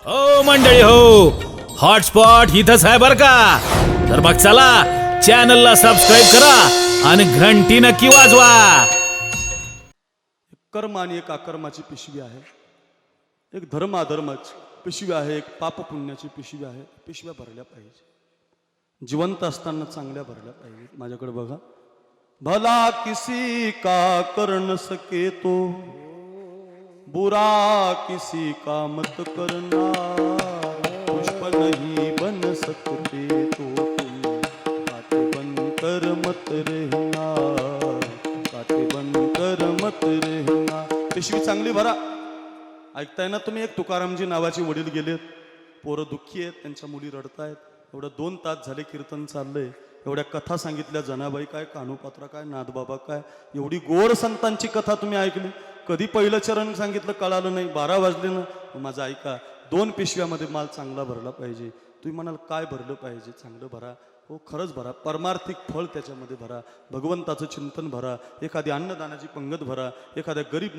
हो मंडळी हो, हॉटस्पॉट इथंच आहे बर का. तर मग चला चॅनलला सबस्क्राईब करा आणि घंटी नक्की वाजवा. कर्म आणि एक अकर्माची पिशवी आहे, एक धर्म अधर्माची पिशवी आहे, एक पाप पुण्याची पिशवी आहे. पिशव्या भरल्या पाहिजे, जिवंत असताना चांगल्या भरल्या पाहिजे. माझ्याकडे बघा. भला किसी का कर न सके तो बुरा किसी का मत करना, पुष्प नहीं बन सकते तो तुम काटे बनकर मत रहना, काटे बनकर मत रहना. पिशवी चांगली भरा. ऐकताय ना तुम्ही? एक तुकारामजी नावाचे वडील गेलेत, पोरं दुःखी आहेत, त्यांच्या मुली रडतायत. एवढं 2 तास झाले कीर्तन चाललंय, एवढ्या कथा सांगितल्या, जनाबाई काय, कान्होपात्रा काय, नाथबाबा काय, एवढी गोड संतांची कथा तुम्ही ऐकली. कधी पहिलं चरण सांगितलं कळालं नाही. 12 वाजले ना. माझं ऐका, 2 पिशव्यामध्ये माल चांगला भरला पाहिजे. तुम्ही म्हणाल काय भरलं पाहिजे? चांगलं भरा. हो, खरंच भरा. परमार्थिक फळ त्याच्यामध्ये भरा, भगवंताचं चिंतन भरा, एखादी अन्नदानाची पंगत भरा, एखाद्या गरीब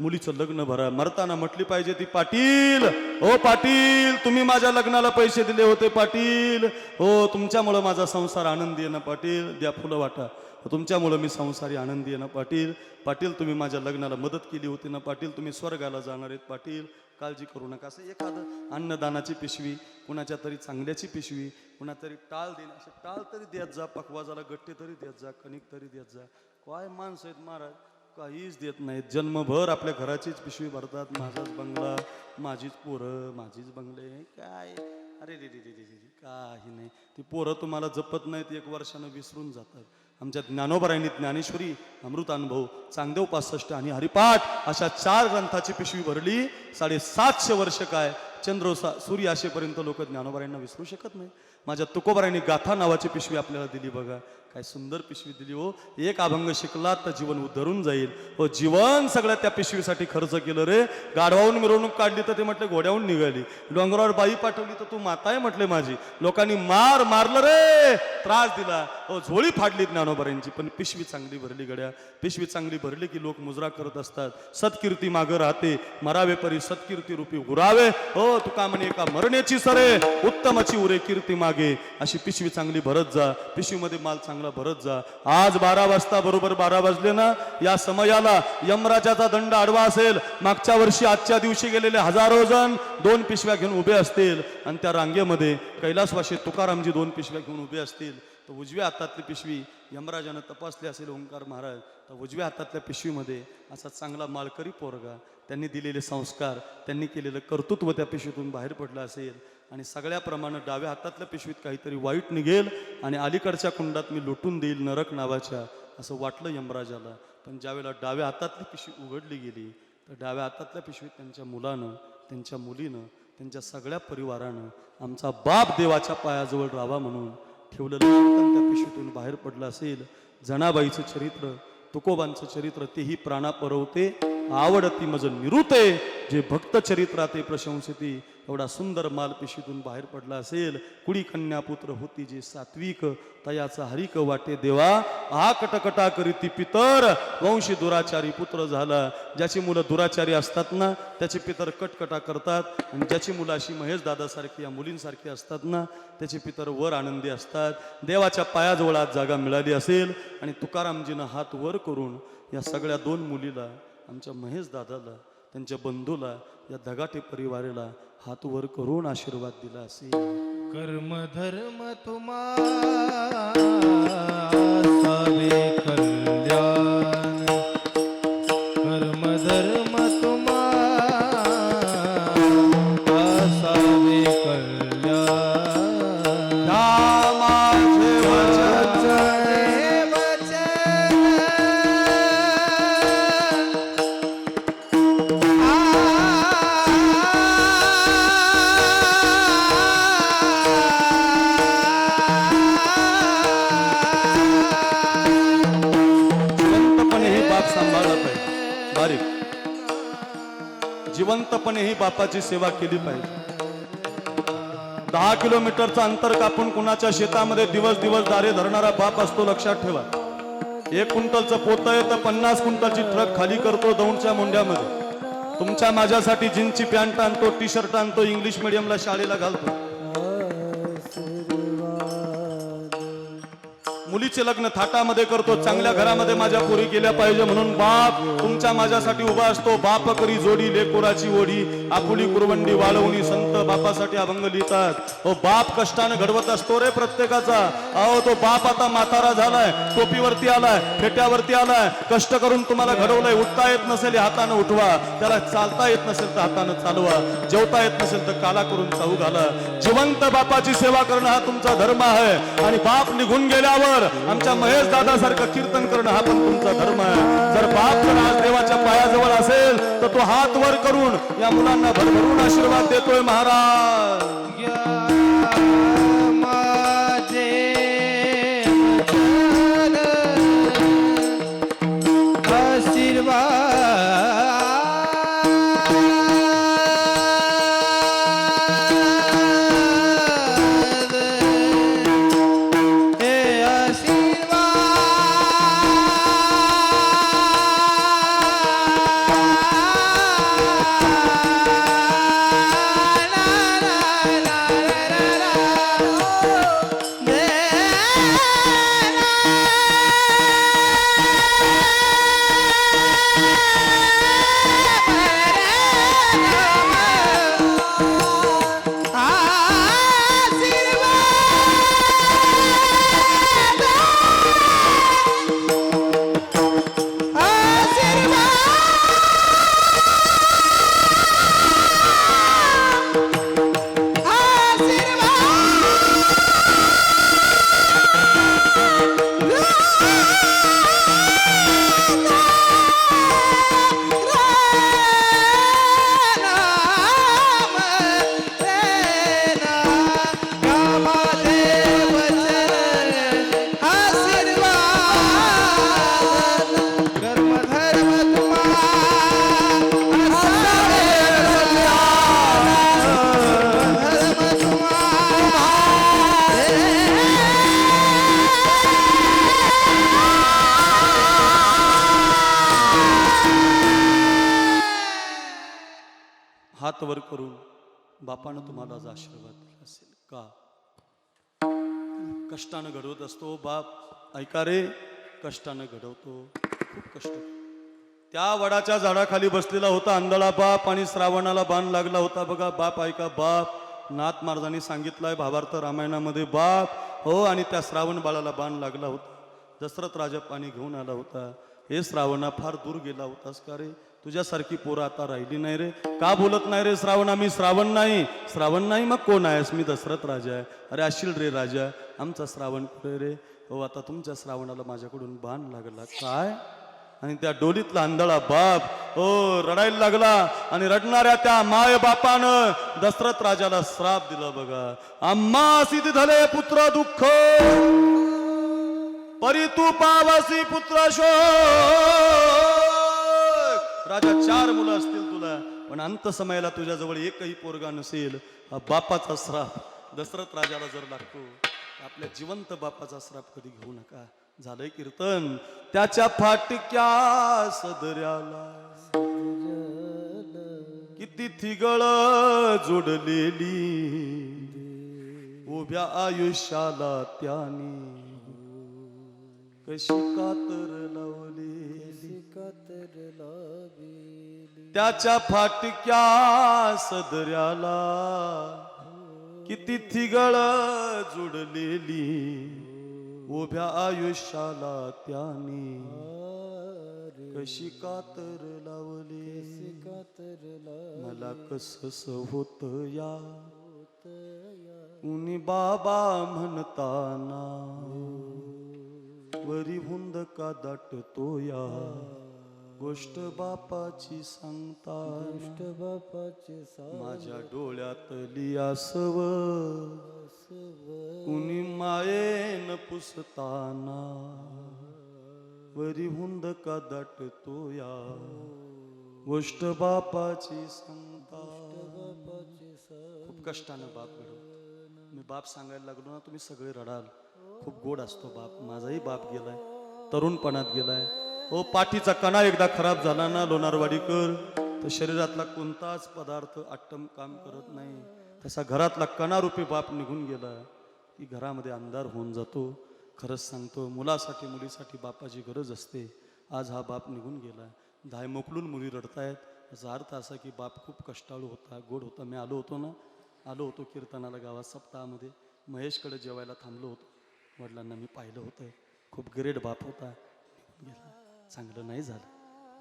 मुलीचं लग्न भरा. मरताना म्हटली पाहिजे ती, पाटील, हो पाटील, तुम्ही माझ्या लग्नाला पैसे दिले होते पाटील, हो तुमच्यामुळं माझा संसार आनंदी आहे ना पाटील, द्या फुलं वाटा, तुमच्यामुळं मी संसारी आनंदी आहे ना पाटील. पाटील, तुम्ही माझ्या लग्नाला मदत केली होती ना पाटील, तुम्ही स्वर्गाला जाणार आहेत पाटील, काळजी करू नका. असं एखादं अन्नदानाची पिशवी, कुणाच्या तरी चांगल्याची पिशवी, कुणातरी टाळ देणं, असं टाळ तरी देत जा, पकवाजाला गट्टे तरी देत जा, कणिक तरी देत जा. काय माणसं आहेत महाराज, काहीच देत नाहीत. जन्मभर आपल्या घराचीच पिशवी भरतात. माझाच बंगला, माझीच पोरं, माझीच बंगले, काय अरे रे रे रे रे रे, काही नाही. ती पोरं तुम्हाला जपत नाहीत, 1 वर्षानं विसरून जातात. आमच्या ज्ञानोबरायांनी ज्ञानेश्वरी, अमृतानुभव, चांगदेव 65 आणि हरिपाठ अशा 4 ग्रंथाची पिशवी भरली. 750 वर्ष काय, चंद्र सूर्य असेपर्यंत लोक ज्ञानोबरायांना विसरू शकत नाही. माझ्या तुकोबरायांनी गाथा नावाची पिशवी आपल्याला दिली. बघा काय सुंदर पिशवी दिली हो. एक अभंग शिकलात तर जीवन उद्धरून जाईल. हो, जीवन सगळं त्या पिशवीसाठी खर्च केलं रे. गाढवाहून मिरवणूक काढली तर ते म्हटले घोड्याहून निघाली, डोंगरावर बाई पाठवली तर तू माता आहे म्हटले माझी, लोकांनी मारलं रे, त्रास दिला, हो झोळी फाडली ज्ञानोबरांची. पण पिशवी चांगली भरली गड्या. पिशवी चांगली भरली की लोक मुजरा करत असतात. सत्कीर्ती मागं राहते, मरावे परी सत्कीर्ती रूपी उरावे. हो, तुका म्हणे एका मरण्याची सरे, उत्तमाची उरे कीर्ती मागे. अशी पिशवी चांगली भरत जा, पिशवीमध्ये माल चांगला भरत जा. आज 12 वाजता, बरोबर 12 वाजले ना, या समयाला यमराजाचा दंड आडवा असेल. मागच्या वर्षी आजच्या दिवशी गेलेले हजारो जण 2 पिशव्या घेऊन उभे असतील आणि त्या रांगेमध्ये कैलासवासी तुकारामजी 2 पिशव्या घेऊन उभे असतील. तर उजव्या हातातली पिशवी यमराजानं तपासली असेल ओंकार महाराज, तर उजव्या हातातल्या पिशवीमध्ये असा चांगला माळकरी पोरगा, त्यांनी दिलेले संस्कार, त्यांनी केलेलं कर्तृत्व त्या पिशवीतून बाहेर पडलं असेल. आणि सगळ्याप्रमाणे डाव्या हातातल्या पिशवीत काहीतरी वाईट निघेल आणि अलीकडच्या कुंडात मी लुटून देईल नरक नावाच्या, असं वाटलं यमराजाला. पण ज्यावेळेला डाव्या हातातली पिशवी उघडली गेली, तर डाव्या हातातल्या पिशवीत त्यांच्या मुलानं, त्यांच्या मुलीनं, त्यांच्या सगळ्या परिवारानं आमचा बाप देवाच्या पायाजवळ राहावा म्हणून ठेवलेलं कीर्तन त्या पिशवीतून बाहेर पडलं असेल. जनाबाईचं चरित्र, तुकोबांचं चरित्र, तेही प्राणा परवते, आवडती मज निरुते, जे भक्त चरित्राते प्रशंसिती. एवढा सुंदर माल पिशवीतून बाहेर पडला असेल. कुडी कन्या पुत्र होती जे सात्विक, तयाचा हरिक वाटे देवा, हा कटकटा करीती पितर, वंशी दुराचारी पुत्र झाला. ज्याची मुलं दुराचारी असतात ना, त्याचे पितर कटकटा करतात. आणि ज्याची मुलं अशी महेश दादासारखी या मुलींसारखी असतात ना, त्याचे पितर वर आनंदी असतात. देवाच्या पायाजवळ आज जागा मिळाली असेल. आणि तुकारामजीनं हात वर करून या सगळ्या 2 मुलीला, आमच्या महेश दादाला, त्यांच्या बंधूला, या धगाटे परिवाराला हात वर करून आशीर्वाद दिला असेल. कर्म धर्म तुम्हारे कल्याण, कर्म धर्म तुम्हारे कल्याण. माझे जिवंतपणे ही बापाची सेवा केली पाहिजे. 10 किलोमीटरचं अंतर कापून कुणाच्या शेतामध्ये दिवस दारे धरणारा बाप असतो, लक्षात ठेवा. 1 क्विंटलचं पोतं आहे तर 50 क्विंटलची ट्रक खाली करतो दौंडच्या मोंड्यामध्ये. तुमच्या माझ्यासाठी जीन्सची पॅन्ट आणतो, टी शर्ट आणतो, इंग्लिश मिडियमला शाळेला घालतो. मुलीचे लग्न थाटामध्ये करतो, चांगल्या घरामध्ये माझ्या पोरी गेल्या पाहिजे म्हणून बाप तुमच्या माझ्यासाठी उभा असतो. बाप करी जोडी लेकोराची ओढी, आपुली कुरवंडी वाळवणी संत बापासाठी अभंग लिहितात. हो बाप कष्टाने घडवत असतो रे प्रत्येकाचा. अहो तो बाप आता म्हातारा झालाय, टोपीवरती आलाय, फेट्यावरती आलाय, कष्ट करून तुम्हाला घडवलंय. उठता येत नसेल हाताने उठवा, त्याला चालता येत नसेल तर हाताने चालवा, जेवता येत नसेल तर काला करून चावू घाला. जिवंत बापाची सेवा करणं हा तुमचा धर्म आहे. आणि बाप निघून गेल्यावर आमच्या महेश दादा सारखं कीर्तन करणं हा पण तुमचा धर्म आहे. जर बाप जर आज देवाच्या पायाजवळ असेल तर तो हात वर करून या मुलांना भरभरून आशीर्वाद देतोय. महाराज हात वर करून बापानं तुम्हाला आज आशीर्वाद दिला असेल का? कष्टानं घडवत असतो बाप. ऐका रे, कष्टानं घडवतो, खूप कष्ट. त्या वडाच्या झाडाखाली बसलेला होता आंधळा बाप आणि श्रावणाला बाण लागला होता बघा. बाप ऐका, बाप नाथ महाराजांनी सांगितलंय भावार्थ रामायणामध्ये बाप हो. आणि त्या श्रावण बाळाला बाण लागला होता. दशरथ राजा पाणी घेऊन आला होता. हे श्रावणा फार दूर गेला होतास का रे? तुझ्यासारखी पोरं आता राहिली नाही रे. का बोलत नाही रे श्रावणा? मी श्रावण नाही. श्रावण नाही मग कोण आहेस? मी दशरथ राजा आहे. अरे असशील रे राजा, आमचा श्रावण कुठे रे? हो आता तुमच्या श्रावणाला माझ्याकडून बाण लागला काय? आणि त्या डोलीतला आंधळा बाप हो रडायला लागला. आणि रडणाऱ्या त्या माय बापानं दशरथ राजाला श्राप दिला बघा. आम्हा सिद्ध झाले पुत्र दुःख, परी तू पावसी पुत्र शोक. राजा 4 मुलं असतील तुला, पण अंत समयाला तुझ्याजवळ एकही पोरगा नसेल. हा बापाचा श्राप दशरथ राजाला जर लागतो, आपल्या जिवंत बापाचा श्राप कधी घेऊ नका. झालंय कीर्तन. त्याच्या फाटक्या सदऱ्याला किती थिगळ जोडलेली, उभ्या आयुष्याला त्याने कशी कातर लावली. त्याच्या फाटक्या सदऱ्याला किती थिगळ जुडलेली, उभ्या आयुष्याला त्याने कशी कातर लावली. मला कसस होत या उनी बाबा म्हणताना, वरी हुंद का दाटतो या गोष्ट बापाची सांगता. माझ्या डोळ्यातली आसव कुणी मायेन पुसताना, वरी हुंद का दाटतो या गोष्ट बापाची सांगता. खूप कष्टानं बाप घडवतो. मी बाप सांगायला लागलो ना तुम्ही सगळे रडाल. खूप गोड असतो बाप. माझाही बाप गेलाय, तरुणपणात गेलाय. हो पाठीचा कणा एकदा खराब झाला ना लोणारवाडीकर, तर शरीरातला कोणताच पदार्थ अट्टम काम करत नाही. तसा घरातला कणारूपी बाप निघून गेला की घरामध्ये अंधार होऊन जातो. खरंच सांगतो, मुलासाठी मुलीसाठी बापाची गरज असते. आज हा बाप निघून गेला, धाय मोकलून मुली रडतायत. याचा अर्थ असा की बाप खूप कष्टाळू होता, गोड होता. मी आलो होतो कीर्तनाला गावात सप्ताहामध्ये. महेशकडे जेवायला थांबलो होतो. वडिलांना मी पाहिलं होतं, खूप ग्रेट बाप होता. निघून गेला, चांगलं नाही झालं.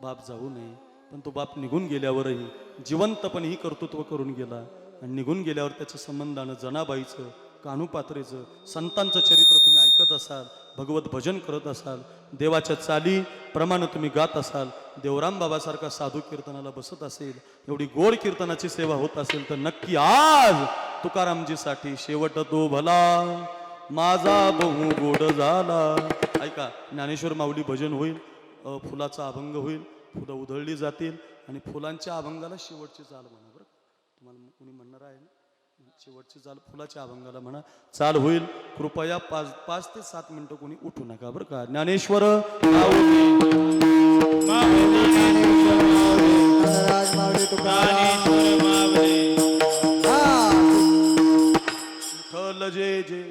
बाप जाऊ नये, पण तो बाप निघून गेल्यावरही जिवंतपणेही कर्तृत्व करून गेला. आणि निघून गेल्यावर त्याचं संबंधानं जनाबाईचं, कान्हूपात्रेचं, संतांचं चरित्र तुम्ही ऐकत असाल, भगवत भजन करत असाल, देवाच्या चाली प्रमाणे तुम्ही गात असाल, देवराम बाबासारखा साधू कीर्तनाला बसत असेल, एवढी गोड कीर्तनाची सेवा होत असेल, तर नक्की आज तुकारामजीसाठी शेवट तो भला माझा बहु गोड झाला. ऐका, ज्ञानेश्वर माऊली भजन होईल, फुलाचा अभंग होईल, फुलं उधळली जातील आणि फुलांच्या अभंगाला शेवटची चाल म्हणा. बरं, तुम्हाला कोणी म्हणणार आहे ना, शेवटची चाल फुलाच्या अभंगाला म्हणा. चाल होईल, कृपया 5 ते 7 मिनिटं कोणी उठू नका बरं का. ज्ञानेश्वर विठ्ठल जय जय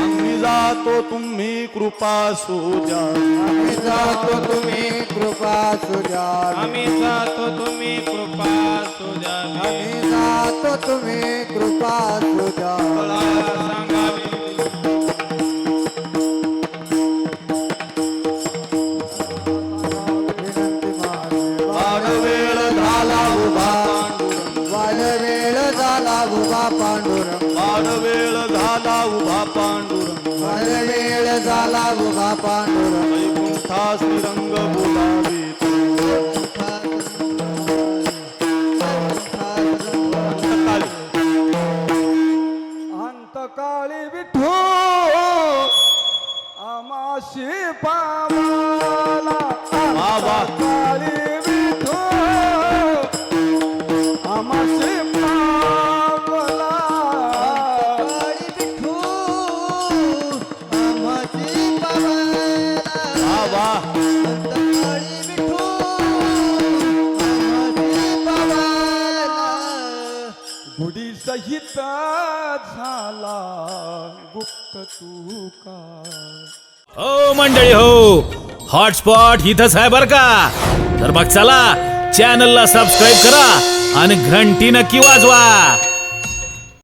आम्ही जातो तुम्ही कृपा सुजा, आम्ही जातो तुम्ही कृपा सुजा, आम्ही जातो तुम्ही कृपा सुजा, आम्ही जातो तुम्ही कृपा सुजा. सांगावी विनंती माने वाड वेळ झाला उभा, वाद वेळ झाला उभा पांडुरंग, वाड वेळ झाला उभा पांडुरंग, वाद वेळ झाला उभा पांडुरंग. वैकुंठा श्रीरंग बोलावे अंतकाळी विठू आमाशी पावाला, अंतकाळी विठू आमाशी पावला, विठू आमाशी पावला, वा अंतकाळी विठू आमाशी पावला. गुढी सहित झाला गुप्त तुका. हो मंडळी हो, हॉटस्पॉट इथंच आहे बर का. तर मग चला, चॅनलला सबस्क्राईब करा आणि घंटी नक्की वाजवा.